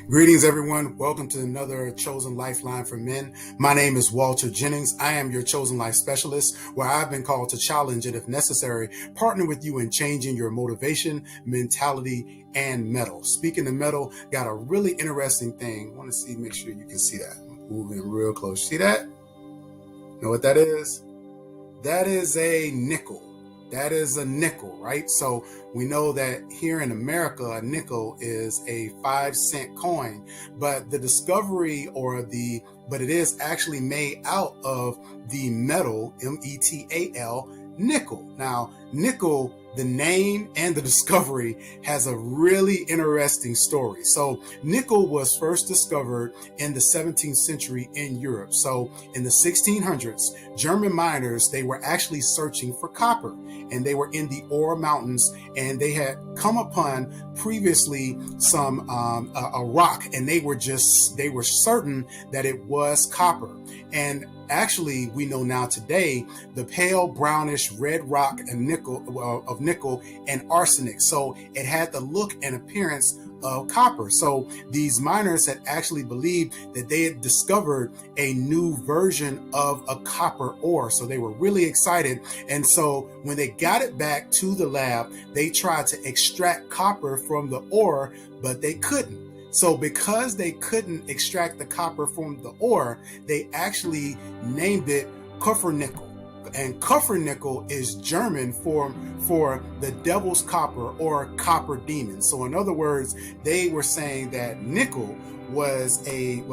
Greetings, everyone. Welcome to another Chosen Lifeline for Men. My name is Walter Jennings. I am your Chosen Life Specialist, where I've been called to challenge and, if necessary, partner with you in changing your motivation, mentality, and mettle. Speaking of mettle, got a really interesting thing. I want to see, make sure you can see that. Moving real close. See that? Know what that is? That is a nickel. That is a nickel, right? So we know that here in America, a nickel is a 5-cent coin, but the discovery but it is actually made out of the metal, metal, nickel. Now, nickel, the name and the discovery has a really interesting story. So nickel was first discovered in the 17th century in Europe. So in the 1600s, German miners, they were actually searching for copper, and they were in the Ore Mountains, and they had come upon previously some a rock, and they were certain that it was copper. And actually, we know now today the pale brownish red rock and nickel and arsenic. So it had the look and appearance of copper. So these miners had actually believed that they had discovered a new version of a copper ore. So they were really excited. And so when they got it back to the lab, they tried to extract copper from the ore, but they couldn't. So because they couldn't extract the copper from the ore, they actually named it Kupfernickel. And Kupfernickel is German for the devil's copper or copper demon. So in other words, they were saying that nickel was the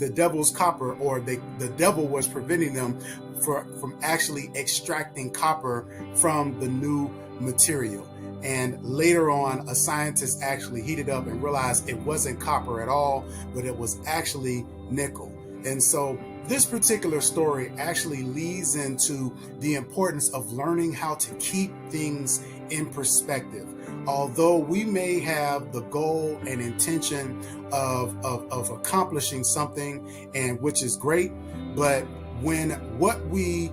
devil's copper, or the devil was preventing them from actually extracting copper from the new material. And later on, a scientist actually heated up and realized it wasn't copper at all, but it was actually nickel. And so this particular story actually leads into the importance of learning how to keep things in perspective. Although we may have the goal and intention of accomplishing something, and which is great, but when what we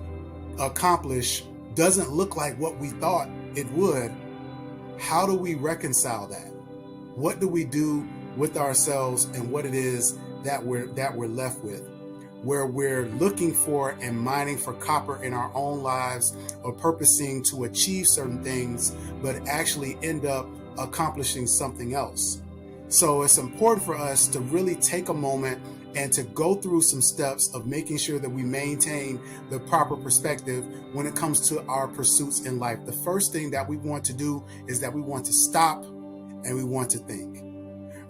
accomplish doesn't look like what we thought it would, how do we reconcile that? What do we do with ourselves and what it is that we're left with, where we're looking for and mining for copper in our own lives, or purposing to achieve certain things, but actually end up accomplishing something else? So it's important for us to really take a moment and to go through some steps of making sure that we maintain the proper perspective when it comes to our pursuits in life. The first thing that we want to do is that we want to stop and we want to think.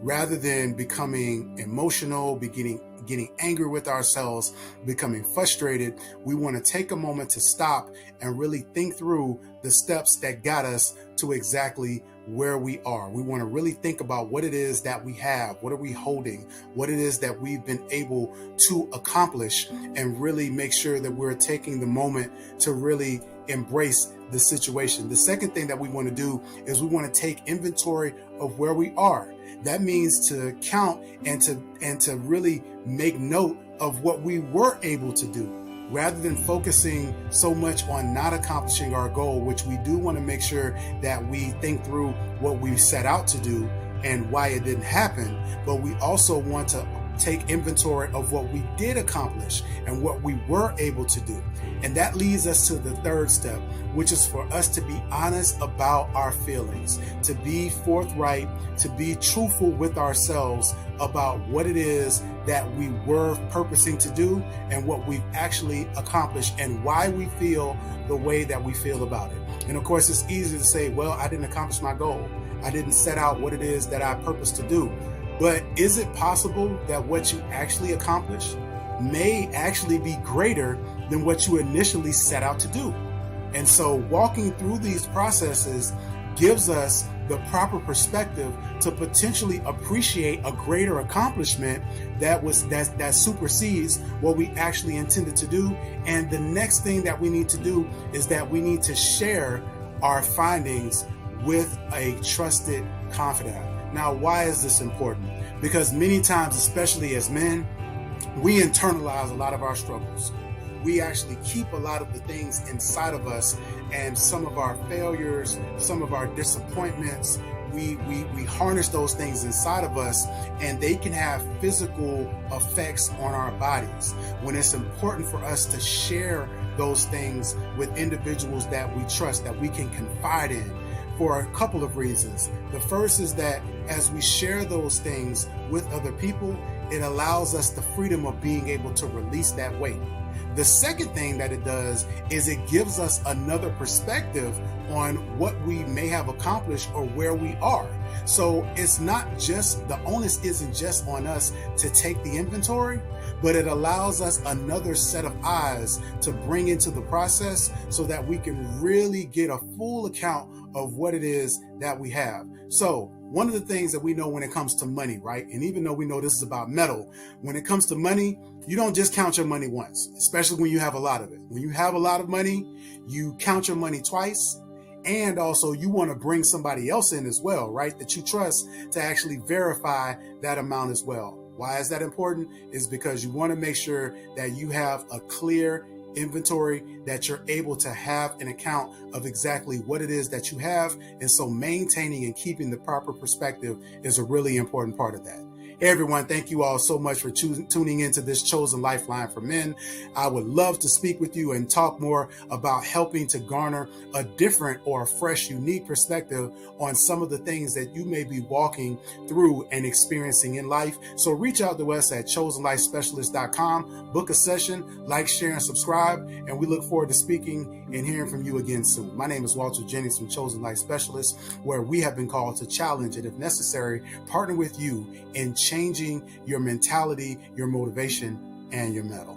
Rather than becoming emotional, getting angry with ourselves, becoming frustrated, we want to take a moment to stop and really think through the steps that got us to exactly where we are. We want to really think about what it is that we have, what are we holding, what it is that we've been able to accomplish, and really make sure that we're taking the moment to really embrace the situation. The second thing that we want to do is we want to take inventory of where we are. That means to count and to really make note of what we were able to do, rather than focusing so much on not accomplishing our goal, which we do want to make sure that we think through what we set out to do and why it didn't happen. But we also want to take inventory of what we did accomplish and what we were able to do. And that leads us to the third step, which is for us to be honest about our feelings, to be forthright, to be truthful with ourselves about what it is that we were purposing to do and what we've actually accomplished and why we feel the way that we feel about it. And of course, it's easy to say, well, I didn't accomplish my goal. I didn't set out what it is that I purposed to do. But is it possible that what you actually accomplished may actually be greater than what you initially set out to do? And so walking through these processes gives us the proper perspective to potentially appreciate a greater accomplishment that supersedes what we actually intended to do. And the next thing that we need to do is that we need to share our findings with a trusted confidant. Now, why is this important? Because many times, especially as men, we internalize a lot of our struggles. We actually keep a lot of the things inside of us, and some of our failures, some of our disappointments, we harness those things inside of us, and they can have physical effects on our bodies. When it's important for us to share those things with individuals that we trust, that we can confide in, for a couple of reasons. The first is that as we share those things with other people, it allows us the freedom of being able to release that weight. The second thing that it does is it gives us another perspective on what we may have accomplished or where we are. So it's not just, the onus isn't just on us to take the inventory, but it allows us another set of eyes to bring into the process so that we can really get a full account of what it is that we have. So one of the things that we know when it comes to money, right? And even though we know this is about Mettle, when it comes to money, you don't just count your money once, especially when you have a lot of it. When you have a lot of money, you count your money twice. And also you want to bring somebody else in as well, right? That you trust to actually verify that amount as well. Why is that important? Is because you want to make sure that you have a clear inventory, that you're able to have an account of exactly what it is that you have. And so maintaining and keeping the proper perspective is a really important part of that. Hey everyone, thank you all so much for tuning into this Chosen Lifeline for Men. I would love to speak with you and talk more about helping to garner a different or a fresh, unique perspective on some of the things that you may be walking through and experiencing in life. So reach out to us at chosenlifespecialist.com, book a session, like, share, and subscribe, and we look forward to speaking and hearing from you again soon. My name is Walter Jennings from Chosen Life Specialist, where we have been called to challenge and, if necessary, partner with you in changing your mentality, your motivation, and your mettle.